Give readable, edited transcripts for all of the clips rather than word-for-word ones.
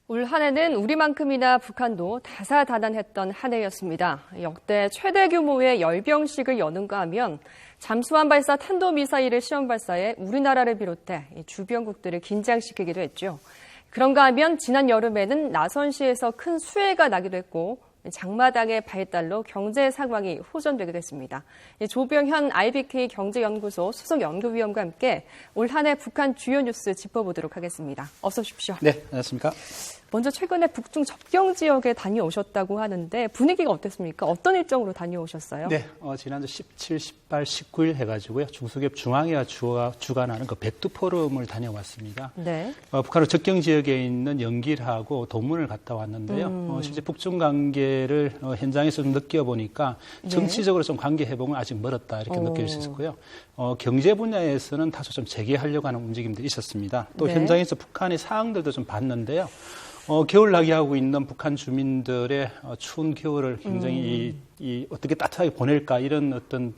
올 한 해는 우리만큼이나 북한도 다사다난했던 한 해였습니다. 역대 최대 규모의 열병식을 여는가 하면 잠수함 발사 탄도미사일을 시험 발사해 우리나라를 비롯해 주변국들을 긴장시키기도 했죠. 그런가 하면 지난 여름에는 나선시에서 큰 수해가 나기도 했고 장마당의 발달로 경제 상황이 호전되기도 했습니다. 조병현 IBK 경제연구소 수석연구위원과 함께 올 한 해 북한 주요 뉴스 짚어보도록 하겠습니다. 어서 오십시오. 네, 안녕하십니까. 먼저 최근에 북중 접경 지역에 다녀오셨다고 하는데 분위기가 어땠습니까? 어떤 일정으로 다녀오셨어요? 네, 지난주 17, 18, 19일 해가지고요. 중소기업 중앙회가 주관하는 그 백두 포럼을 다녀왔습니다. 네. 북한의 접경 지역에 있는 연길하고 동문을 갔다 왔는데요. 실제 북중 관계를 현장에서 좀 느껴보니까 정치적으로 좀 관계 회복은 아직 멀었다 이렇게 느낄 수 있었고요. 경제 분야에서는 다소 좀 재개하려고 하는 움직임도 있었습니다. 또 현장에서 북한의 사항들도 좀 봤는데요. 겨울 나기하고 있는 북한 주민들의 추운 겨울을 굉장히 어떻게 따뜻하게 보낼까 이런 어떤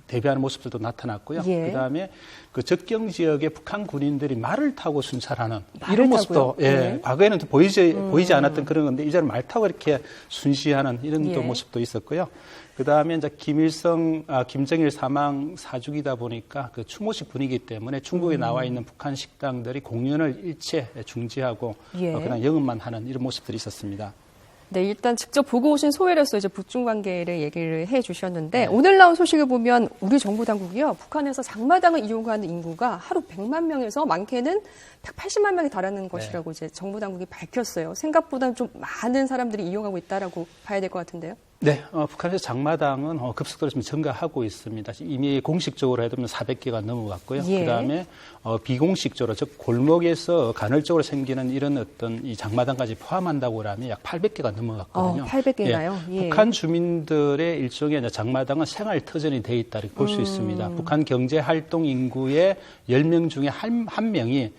대비하는 모습들도 나타났고요. 예. 그다음에 그 접경 지역에 북한 군인들이 말을 타고 순찰하는 이런 모습도 과거에는 보이지 않았던 그런 건데 이제는 말 타고 이렇게 순시하는 이런 또 모습도 있었고요. 그다음에 이제 김정일 사망 4주기다 보니까 그 추모식 분위기 때문에 중국에 나와 있는 북한 식당들이 공연을 일체 중지하고 그냥 영업만 하는 이런 모습들이 있었습니다. 네, 일단 직접 보고 오신 소회로서 이제 북중 관계를 얘기를 해 주셨는데 오늘 나온 소식을 보면 우리 정부 당국이요. 북한에서 장마당을 이용하는 인구가 하루 100만 명에서 많게는 180만 명에 달하는 것이라고 이제 정부 당국이 밝혔어요. 생각보다는 좀 많은 사람들이 이용하고 있다라고 봐야 될 것 같은데요. 네, 북한에서 장마당은 급속도로 좀 증가하고 있습니다. 이미 공식적으로 해도 400개가 넘어갔고요. 그다음에 비공식적으로 즉 골목에서 간헐적으로 생기는 이런 어떤 이 장마당까지 포함한다고 하면 약 800개가 넘어갔거든요. 800개나요? 북한 주민들의 일종의 장마당은 생활 터전이 돼 있다 이렇게 볼 수 있습니다. 북한 경제 활동 인구의 10명 중에 한 명이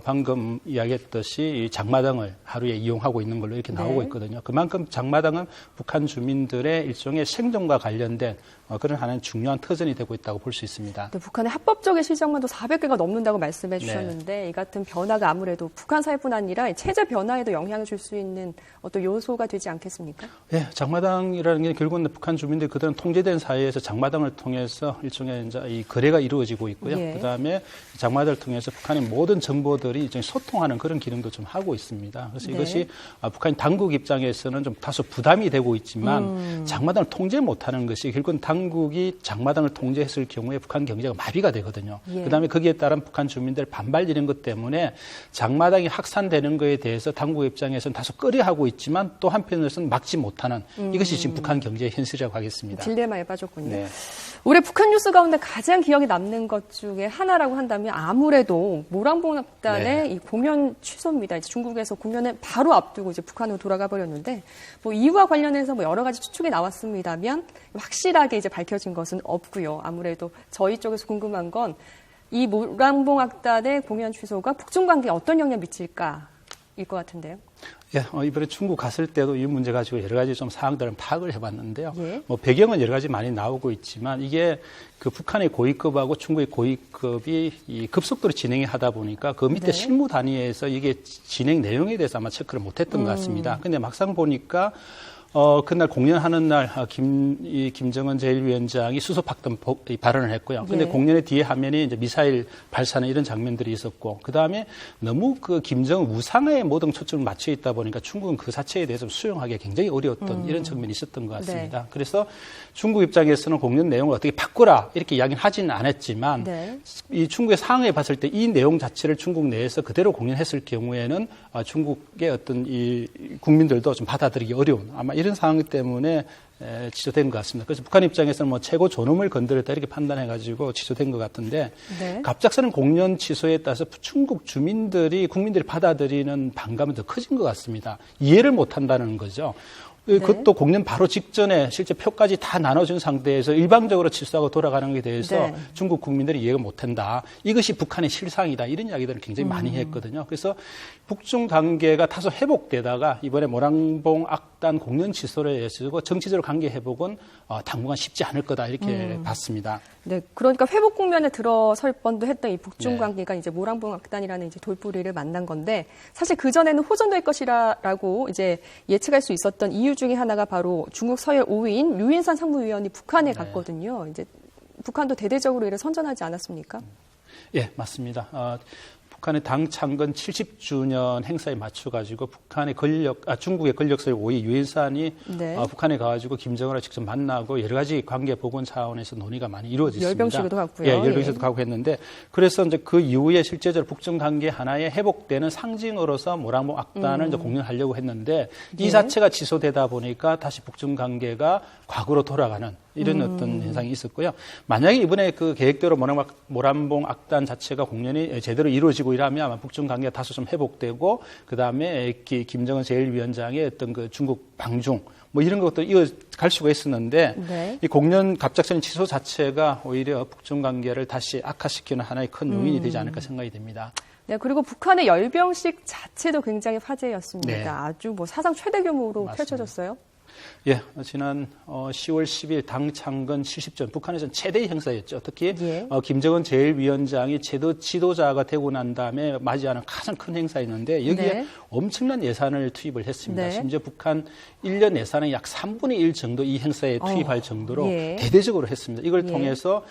방금 이야기했듯이 이 장마당을 하루에 이용하고 있는 걸로 이렇게 나오고 있거든요. 그만큼 장마당은 북한 주민들의 일종의 생존과 관련된 그런 하나의 중요한 터전이 되고 있다고 볼 수 있습니다. 네, 북한의 합법적인 시장만도 400개가 넘는다고 말씀해 주셨는데 이 같은 변화가 아무래도 북한 사회뿐 아니라 체제 변화에도 영향을 줄 수 있는 어떤 요소가 되지 않겠습니까? 네, 장마당이라는 게 결국은 북한 주민들이 그들은 통제된 사회에서 장마당을 통해서 일종의 이제 이 거래가 이루어지고 있고요. 그다음에 장마당을 통해서 북한의 모든 정보들이 일종의 소통하는 그런 기능도 좀 하고 있습니다. 그래서 이것이 북한 당국 입장에서는 좀 다소 부담이 되고 있지만 장마당을 통제 못하는 것이 결국은 당국이 장마당을 통제했을 경우에 북한 경제가 마비가 되거든요. 그다음에 거기에 따른 북한 주민들 반발 이런 것 때문에 장마당이 확산되는 것에 대해서 당국 입장에서는 다소 꺼려하고 있지만 또 한편으로서는 막지 못하는 이것이 지금 북한 경제의 현실이라고 하겠습니다. 딜레마에 빠졌군요. 네. 올해 북한 뉴스 가운데 가장 기억에 남는 것 중에 하나라고 한다면 아무래도 모란봉악단의 이 공연 취소입니다. 이제 중국에서 공연을 바로 앞두고 이제 북한으로 돌아가 버렸는데 뭐 이유와 관련해서 뭐 여러 가지 추측이 나왔습니다만 확실하게 이제 밝혀진 것은 없고요. 아무래도 저희 쪽에서 궁금한 건 이 모란봉악단의 공연 취소가 북중 관계에 어떤 영향을 미칠까일 것 같은데요. 예, 이번에 중국 갔을 때도 이 문제 가지고 여러 가지 좀 사항들은 파악을 해봤는데요. 뭐 배경은 여러 가지 많이 나오고 있지만 이게 그 북한의 고위급하고 중국의 고위급이 이 급속도로 진행이 하다 보니까 그 밑에 실무 단위에서 이게 진행 내용에 대해서 아마 체크를 못했던 것 같습니다. 근데 막상 보니까 그날 공연하는 날 김정은 제1위원장이 수소팍등 발언을 했고요. 근데 공연의 뒤에 화면이 이제 미사일 발사는 이런 장면들이 있었고, 그 다음에 너무 그 김정은 우상화에 모든 초점을 맞춰 있다 보니까 중국은 그 자체에 대해서 수용하기 굉장히 어려웠던 이런 측면이 있었던 것 같습니다. 그래서 중국 입장에서는 공연 내용을 어떻게 바꾸라 이렇게 이야기는 하지는 않았지만 이 중국의 상황에 봤을 때 이 내용 자체를 중국 내에서 그대로 공연했을 경우에는 중국의 어떤 이 국민들도 좀 받아들이기 어려운 아마 이런 상황 때문에 취소된 것 같습니다. 그래서 북한 입장에서는 뭐 최고 존엄을 건드렸다 이렇게 판단해가지고 취소된 것 같은데 갑작스런 공연 취소에 따라서 중국 국민들이 받아들이는 반감은 더 커진 것 같습니다. 이해를 못한다는 거죠. 그것도 공연 바로 직전에 실제 표까지 다 나눠준 상태에서 일방적으로 취소하고 돌아가는 것에 대해서 중국 국민들이 이해가 못한다. 이것이 북한의 실상이다. 이런 이야기들을 굉장히 많이 했거든요. 그래서 북중 관계가 다소 회복되다가 이번에 모란봉 악단 공연 취소를 해서 정치적으로 관계 회복은 당분간 쉽지 않을 거다 이렇게 봤습니다. 네, 그러니까 회복 국면에 들어설 뻔도 했던 이 북중 관계가 이제 모란봉 악단이라는 이제 돌뿌리를 만난 건데 사실 그 전에는 호전될 것이라고 이제 예측할 수 있었던 이유 중에 하나가 바로 중국 서열 5위인 류인산 상무위원이 북한에 갔거든요. 이제 북한도 대대적으로 이를 선전하지 않았습니까? 예, 맞습니다. 북한의 당 창건 70주년 행사에 맞춰가지고 중국의 권력서열 5위 유인산이 북한에 가가지고 김정은을 직접 만나고 여러 가지 관계 복원 차원에서 논의가 많이 이루어졌습니다. 열병식에도 갔고요. 예, 열병식에도 가고 했는데 그래서 이제 그 이후에 실제적으로 북중 관계 하나의 회복되는 상징으로서 모란봉 악단을 이제 공연하려고 했는데 이 자체가 취소되다 보니까 다시 북중 관계가 과거로 돌아가는 이런 어떤 현상이 있었고요. 만약에 이번에 그 계획대로 모란봉 악단 자체가 공연이 제대로 이루어지고 이러면 아마 북중 관계가 다소 좀 회복되고 그 다음에 김정은 제1위원장의 어떤 그 중국 방중 뭐 이런 것도 이어갈 수가 있었는데 이 공연 갑작스러운 취소 자체가 오히려 북중 관계를 다시 악화시키는 하나의 큰 요인이 되지 않을까 생각이 됩니다. 네, 그리고 북한의 열병식 자체도 굉장히 화제였습니다. 네. 아주 뭐 사상 최대 규모로 맞습니다. 펼쳐졌어요. 예, 지난 10월 10일 당 창건 70주년 북한에서는 최대의 행사였죠. 특히 김정은 제1위원장이 지도자가 되고 난 다음에 맞이하는 가장 큰 행사였는데 여기에 엄청난 예산을 투입을 했습니다. 심지어 북한 1년 예산의 약 3분의 1 정도 이 행사에 투입할 정도로 대대적으로 했습니다. 이걸 통해서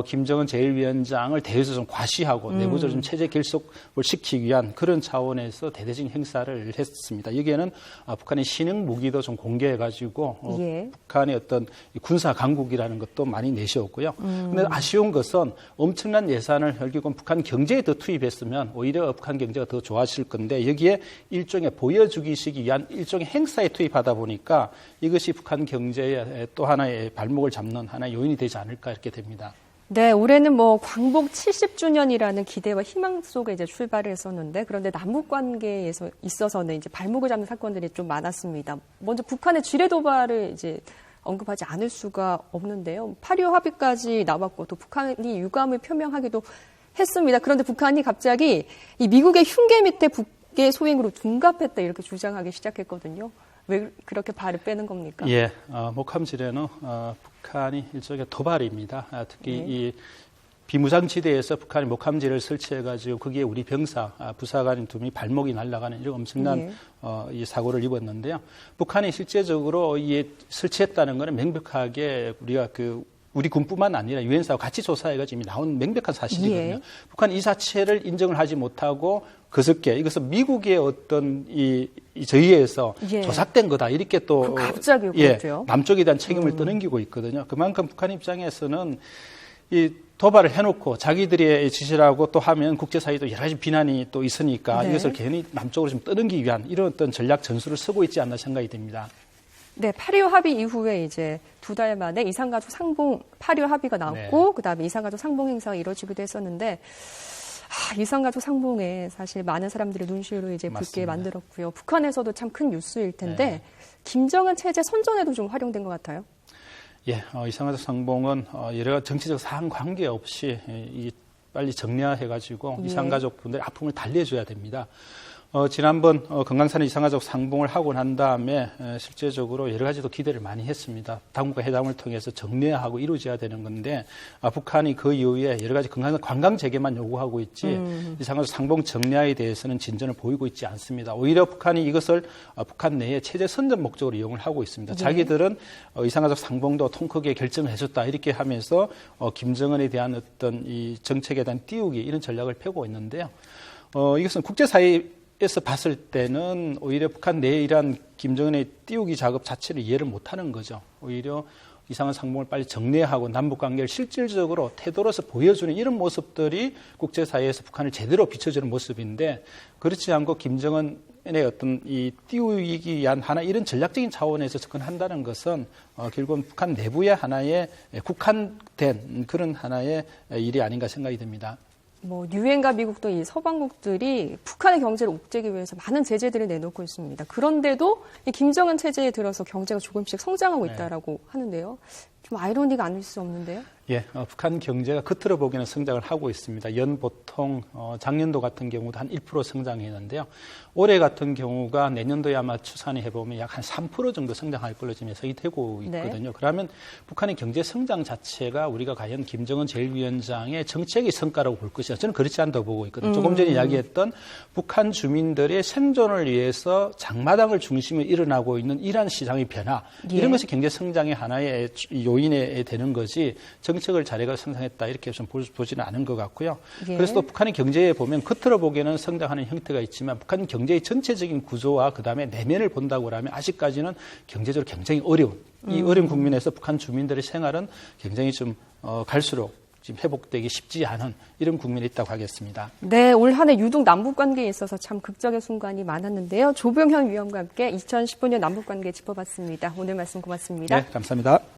김정은 제1위원장을 대외에서 좀 과시하고 내부적으로 좀 체제 결속을 시키기 위한 그런 차원에서 대대적인 행사를 했습니다. 여기에는 북한의 신형 무기도 좀 공개해가지고 북한의 어떤 군사 강국이라는 것도 많이 내세웠고요. 그런데 아쉬운 것은 엄청난 예산을 결국은 북한 경제에 더 투입했으면 오히려 북한 경제가 더 좋아질 건데 여기에 일종의 보여주기식이 위한 일종의 행사에 투입하다 보니까 이것이 북한 경제의 또 하나의 발목을 잡는 하나의 요인이 되지 않을까 이렇게 됩니다. 네, 올해는 뭐 광복 70주년이라는 기대와 희망 속에 이제 출발을 했었는데 그런데 남북 관계에서 있어서는 이제 발목을 잡는 사건들이 좀 많았습니다. 먼저 북한의 지뢰 도발을 이제 언급하지 않을 수가 없는데요. 8.25 합의까지 나왔고 또 북한이 유감을 표명하기도 했습니다. 그런데 북한이 갑자기 이 미국의 흉계 밑에 북의 소행으로 둔갑했다 이렇게 주장하기 시작했거든요. 왜 그렇게 발을 빼는 겁니까? 예, 목함지뢰는 북한이 일종의 도발입니다. 특히 이 비무장지대에서 북한이 목함지뢰를 설치해가지고 거기에 우리 병사, 부사관인 2명이 발목이 날아가는 이런 엄청난 이 사고를 입었는데요. 북한이 실제적으로 설치했다는 것은 명백하게 우리가 우리 군뿐만 아니라 유엔사와 같이 조사해가지고 이미 나온 명백한 사실이거든요. 북한 이 자체를 인정을 하지 못하고 그저께 이것은 미국의 어떤 이 저희에서 조작된 거다 이렇게 또 갑자기 그렇죠. 남쪽에 대한 책임을 떠넘기고 있거든요. 그만큼 북한 입장에서는 이 도발을 해놓고 자기들의 지시라고 또 하면 국제사회도 여러 가지 비난이 또 있으니까 이것을 괜히 남쪽으로 좀 떠넘기기 위한 이런 어떤 전략 전술을 쓰고 있지 않나 생각이 됩니다. 네, 8.25 합의 이후에 이제 2달 만에 이산가족 상봉 8.25 합의가 나왔고 그다음에 이산가족 상봉 행사가 이루어지기도 했었는데 이산가족 상봉에 사실 많은 사람들이 눈시울을 이제 붉게 만들었고요. 북한에서도 참 큰 뉴스일 텐데 김정은 체제 선전에도 좀 활용된 것 같아요. 예, 이산가족 상봉은 여러 정치적 사안 관계없이 빨리 정리해가지고 이산가족 분들의 아픔을 달래줘야 됩니다. 지난번 금강산에 이산가족 상봉을 하고 난 다음에 실제적으로 여러 가지도 기대를 많이 했습니다. 당국과 회담을 통해서 정리하고 이루어져야 되는 건데 북한이 그 이후에 여러 가지 금강산 관광 재개만 요구하고 있지 이산가족 상봉 정리에 대해서는 진전을 보이고 있지 않습니다. 오히려 북한이 이것을 북한 내에 체제 선전 목적으로 이용을 하고 있습니다. 자기들은 이산가족 상봉도 통 크게 결정을 해줬다 이렇게 하면서 김정은에 대한 어떤 이 정책에 대한 띄우기 이런 전략을 펴고 있는데요. 이것은 국제사회에서 봤을 때는 오히려 북한 내에 이러한 김정은의 띄우기 작업 자체를 이해를 못하는 거죠. 오히려 이산가족 상봉을 빨리 정리하고 남북관계를 실질적으로 태도로서 보여주는 이런 모습들이 국제사회에서 북한을 제대로 비춰주는 모습인데 그렇지 않고 김정은의 어떤 이 띄우기 위한 하나 이런 전략적인 차원에서 접근한다는 것은 결국은 북한 내부의 하나의 국한된 그런 하나의 일이 아닌가 생각이 듭니다. 뭐 유엔과 미국도 이 서방국들이 북한의 경제를 옥죄기 위해서 많은 제재들을 내놓고 있습니다. 그런데도 이 김정은 체제에 들어서 경제가 조금씩 성장하고 있다라고 하는데요. 좀 아이러니가 아닐 수 없는데요. 예, 북한 경제가 겉으로 보기에는 성장을 하고 있습니다. 연 보통 작년도 같은 경우도 한 1% 성장했는데요. 올해 같은 경우가 내년도에 아마 추산을 해보면 약 한 3% 정도 성장할 걸로 지금 예상이 되고 있거든요. 네. 그러면 북한의 경제 성장 자체가 우리가 과연 김정은 제1위원장의 정책의 성과라고 볼 것이냐, 저는 그렇지 않다고 보고 있거든요. 조금 전에 이야기했던 북한 주민들의 생존을 위해서 장마당을 중심으로 일어나고 있는 이란 시장의 변화, 이런 것이 경제 성장의 하나의 요인에 되는 거지 정책을 잘해가 성장했다 이렇게 좀 보지는 않은 것 같고요. 그래서 또 북한의 경제에 보면 겉으로 보기에는 성장하는 형태가 있지만 북한 경제의 전체적인 구조와 그다음에 내면을 본다고 하면 아직까지는 경제적으로 굉장히 어려운 이 어려운 국면에서 북한 주민들의 생활은 굉장히 좀 갈수록 지금 회복되기 쉽지 않은 이런 국면이 있다고 하겠습니다. 네, 올 한 해 유독 남북관계에 있어서 참 극적의 순간이 많았는데요. 조병현 위원과 함께 2015년 남북관계 짚어봤습니다. 오늘 말씀 고맙습니다. 네, 감사합니다.